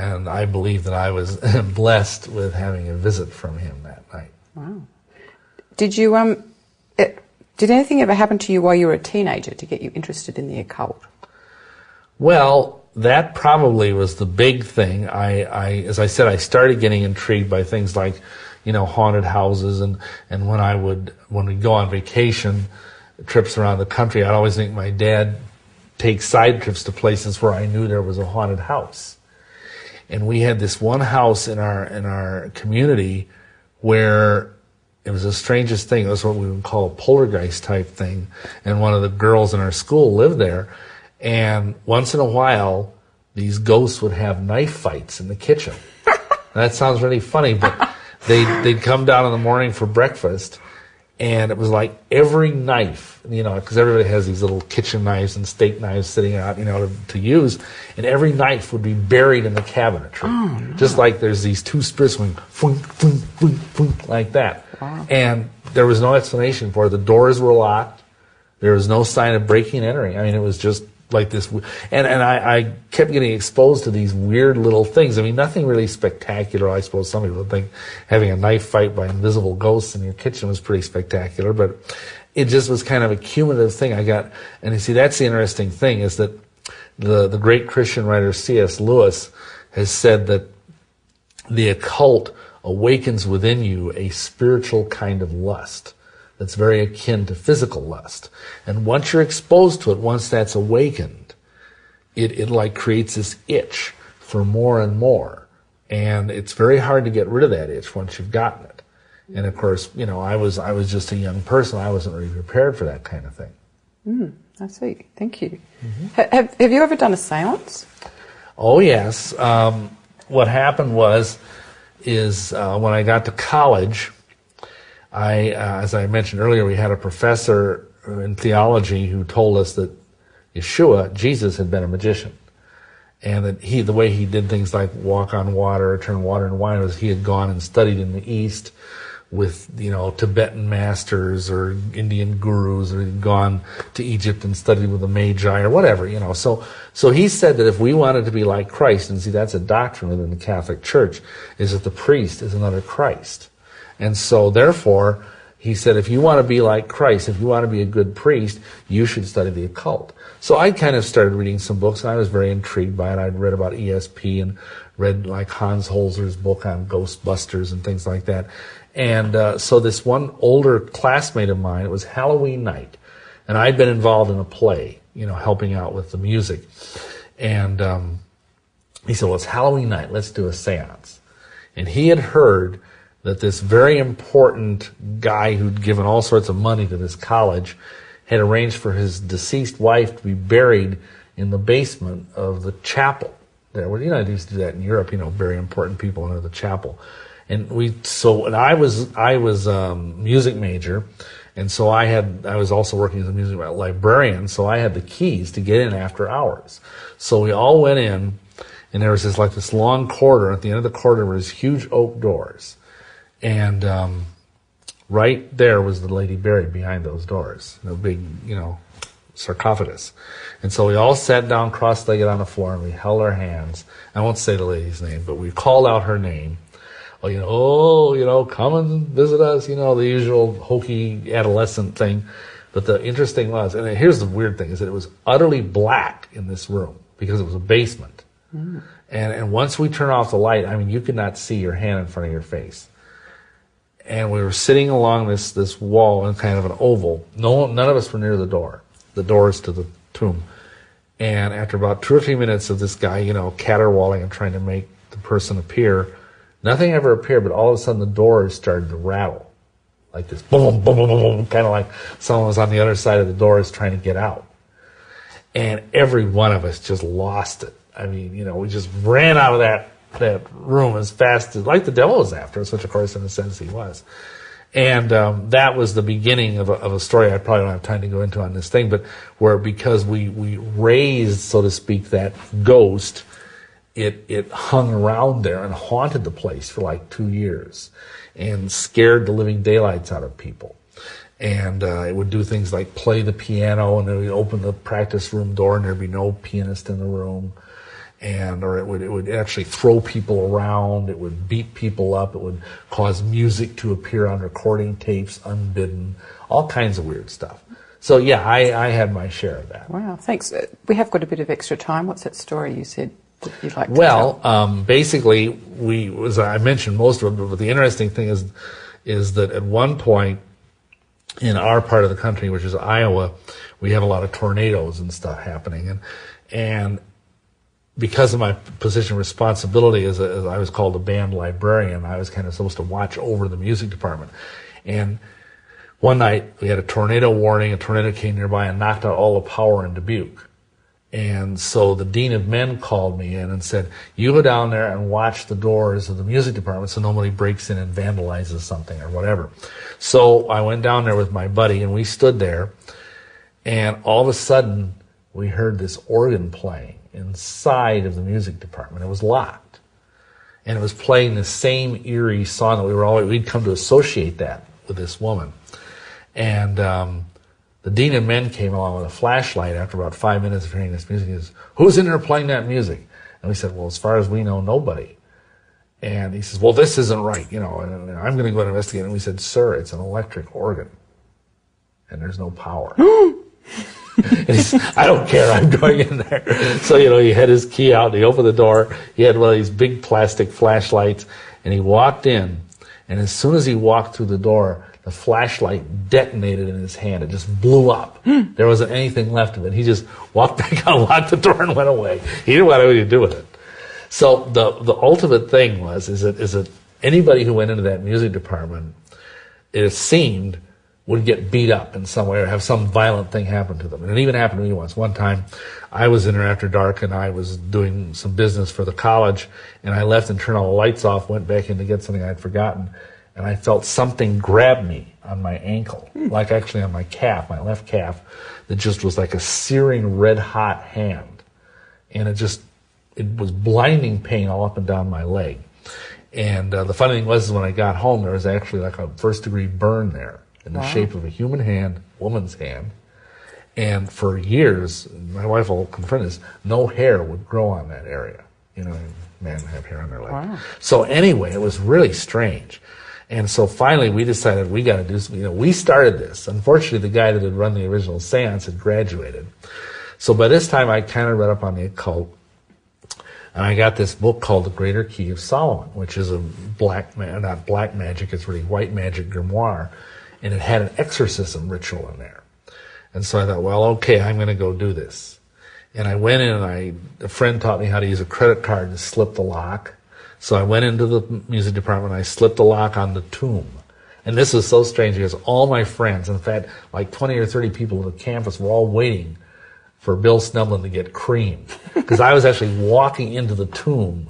And I believe that I was blessed with having a visit from him that night. Wow. Did you did anything ever happen to you while you were a teenager to get you interested in the occult? Well, that probably was the big thing. As I said, I started getting intrigued by things like, haunted houses, and when we'd go on vacation, trips around the country, I'd always think my dad take side trips to places where I knew there was a haunted house. And we had this one house in our community where it was the strangest thing. It was what we would call a poltergeist type thing. And one of the girls in our school lived there. And once in a while, these ghosts would have knife fights in the kitchen. That sounds really funny, but they'd come down in the morning for breakfast, and it was like every knife, because everybody has these little kitchen knives and steak knives sitting out, to use, and every knife would be buried in the cabinetry. Oh, no. Just like there's these two spirits going, funk, funk, funk, funk, like that. Wow. And there was no explanation for it. The doors were locked. There was no sign of breaking and entering. I mean, it was just like this. And I kept getting exposed to these weird little things. I mean, nothing really spectacular. I suppose some people would think having a knife fight by invisible ghosts in your kitchen was pretty spectacular, but it just was kind of a cumulative thing I got. And you see, that's the interesting thing, is that the great Christian writer C.S. Lewis has said that the occult awakens within you a spiritual kind of lust that's very akin to physical lust. And once you're exposed to it, once that's awakened, it like creates this itch for more and more. And it's very hard to get rid of that itch once you've gotten it. And of course, I was just a young person. I wasn't really prepared for that kind of thing. I see. Thank you. Mm-hmm. Have you ever done a seance? Oh, yes. What happened is when I got to college, as I mentioned earlier, we had a professor in theology who told us that Yeshua, Jesus, had been a magician. And that the way he did things like walk on water, turn water into wine, was he had gone and studied in the East with, Tibetan masters or Indian gurus, or he'd gone to Egypt and studied with the Magi or whatever, So he said that if we wanted to be like Christ, and see, that's a doctrine within the Catholic Church, is that the priest is another Christ. And so, therefore, he said, if you want to be like Christ, if you want to be a good priest, you should study the occult. So I kind of started reading some books, and I was very intrigued by it. I'd read about ESP and read like Hans Holzer's book on Ghostbusters and things like that. And so this one older classmate of mine, it was Halloween night, and I'd been involved in a play, helping out with the music. And he said, well, it's Halloween night, let's do a seance. And he had heard that this very important guy who'd given all sorts of money to this college had arranged for his deceased wife to be buried in the basement of the chapel there. Well, they used to do that in Europe, bury important people under the chapel. And I was music major, and so I was also working as a music librarian, so I had the keys to get in after hours. So we all went in, and there was this long corridor. At the end of the corridor were these huge oak doors. And right there was the lady buried behind those doors, a big, sarcophagus. And so we all sat down cross-legged on the floor, and we held our hands. I won't say the lady's name, but we called out her name. Come and visit us, the usual hokey adolescent thing. But the interesting was, and here's the weird thing, is that it was utterly black in this room because it was a basement. Mm. And once we turned off the light, you could not see your hand in front of your face. And we were sitting along this wall in kind of an oval. None of us were near the door. The doors to the tomb. And after about 2 or 3 minutes of this guy, caterwauling and trying to make the person appear, nothing ever appeared, but all of a sudden the doors started to rattle. Like this, boom, boom, boom, boom, boom, kind of like someone was on the other side of the doors trying to get out. And every one of us just lost it. We just ran out of that room as fast as, like the devil was after us, which of course in a sense he was. And that was the beginning of a story I probably don't have time to go into on this thing, but where because we raised, so to speak, that ghost, it hung around there and haunted the place for like 2 years and scared the living daylights out of people. And it would do things like play the piano, and then we'd open the practice room door and there'd be no pianist in the room. or it would actually throw people around. It would beat people up. It would cause music to appear on recording tapes unbidden. All kinds of weird stuff. So yeah, I had my share of that. Wow, thanks. We have got a bit of extra time. What's that story you said that you'd like to tell? Basically, as I mentioned most of it, but the interesting thing is that at one point in our part of the country, which is Iowa, we have a lot of tornadoes and stuff happening, and because of my position of responsibility as I was called a band librarian, I was kind of supposed to watch over the music department. And one night we had a tornado warning. A tornado came nearby and knocked out all the power in Dubuque. And so the dean of men called me in and said, you go down there and watch the doors of the music department so nobody breaks in and vandalizes something or whatever. So I went down there with my buddy, and we stood there, and all of a sudden we heard this organ playing inside of the music department. It was locked. And it was playing the same eerie song that we'd come to associate that with this woman. And the dean of men came along with a flashlight after about 5 minutes of hearing this music. He says, who's in there playing that music? And we said, well, as far as we know, nobody. And he says, well, this isn't right, and I'm going to go and investigate. And we said, sir, it's an electric organ, and there's no power. And he said, I don't care, I'm going in there. So, he had his key out, and he opened the door. He had one of these big plastic flashlights, and he walked in. And as soon as he walked through the door, the flashlight detonated in his hand. It just blew up. There wasn't anything left of it. He just walked back out, locked the door, and went away. He didn't want anything to do with it. So the ultimate thing is that anybody who went into that music department, it seemed, would get beat up in some way or have some violent thing happen to them. And it even happened to me once. One time, I was in there after dark, and I was doing some business for the college, and I left and turned all the lights off, went back in to get something I had forgotten, and I felt something grab me on my ankle, like actually on my calf, my left calf, that just was like a searing red-hot hand. And it was blinding pain all up and down my leg. And the funny thing was, when I got home, there was actually like a first-degree burn there in the shape of a human hand, woman's hand. And for years, my wife will confirm this, no hair would grow on that area. Men have hair on their leg. Wow. So anyway, it was really strange. And so finally we decided we got to do something. We started this. Unfortunately, the guy that had run the original seance had graduated. So by this time, I kind of read up on the occult. And I got this book called The Greater Key of Solomon, which is not black magic, it's really white magic grimoire. And it had an exorcism ritual in there. And so I thought, well, okay, I'm going to go do this. And I went in, and a friend taught me how to use a credit card to slip the lock. So I went into the music department, and I slipped the lock on the tomb. And this was so strange because all my friends, in fact, like 20 or 30 people on the campus, were all waiting for Bill Sneblin to get creamed. Because I was actually walking into the tomb,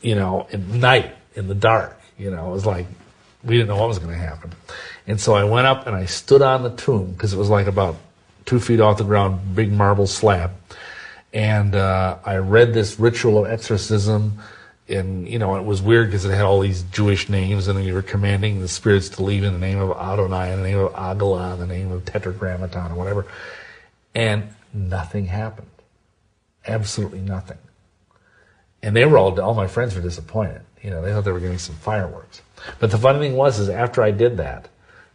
at night, in the dark. It was like, we didn't know what was going to happen. And so I went up and I stood on the tomb, because it was like about 2 feet off the ground, big marble slab. And I read this ritual of exorcism. And, it was weird because it had all these Jewish names, and you were commanding the spirits to leave in the name of Adonai, in the name of Agala, in the name of Tetragrammaton, or whatever. And nothing happened. Absolutely nothing. And all my friends were disappointed. They thought they were getting some fireworks. But the funny thing was, after I did that,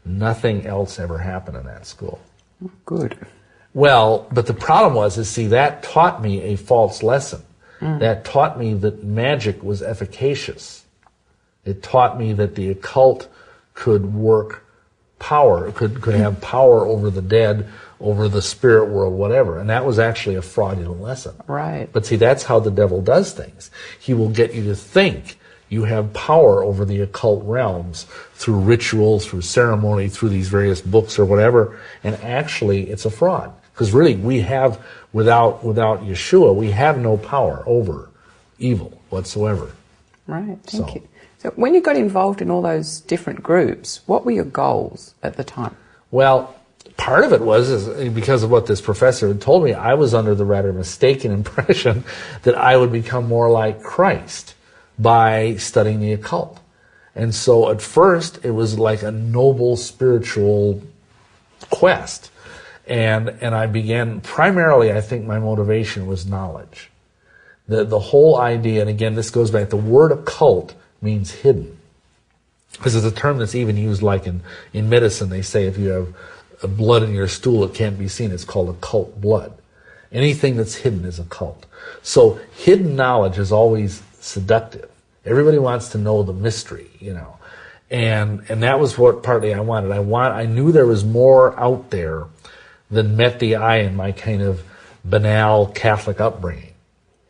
nothing else ever happened in that school. Good. Well, but the problem was, that taught me a false lesson. That taught me that magic was efficacious. It taught me that the occult could work power, could have power over the dead, over the spirit world, whatever. And that was actually a fraudulent lesson. Right. But see, that's how the devil does things. He will get you to think you have power over the occult realms through rituals, through ceremony, through these various books or whatever. And actually, it's a fraud. Because really, we have, without Yeshua, we have no power over evil whatsoever. Right, thank you. So when you got involved in all those different groups, what were your goals at the time? Well, part of it was because of what this professor had told me. I was under the rather mistaken impression that I would become more like Christ by studying the occult. And so at first, it was like a noble spiritual quest. And I began, primarily, I think my motivation was knowledge. The whole idea, and again, this goes back, the word occult means hidden. This is a term that's even used like in medicine. They say if you have blood in your stool, it can't be seen. It's called occult blood. Anything that's hidden is occult. So hidden knowledge is always seductive. Everybody wants to know the mystery, you know. And that was what partly I wanted. I knew there was more out there than met the eye in my kind of banal Catholic upbringing.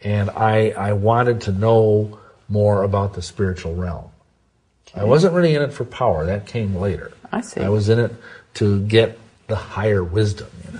And I wanted to know more about the spiritual realm. Okay. I wasn't really in it for power. That came later. I see. I was in it to get the higher wisdom, you know.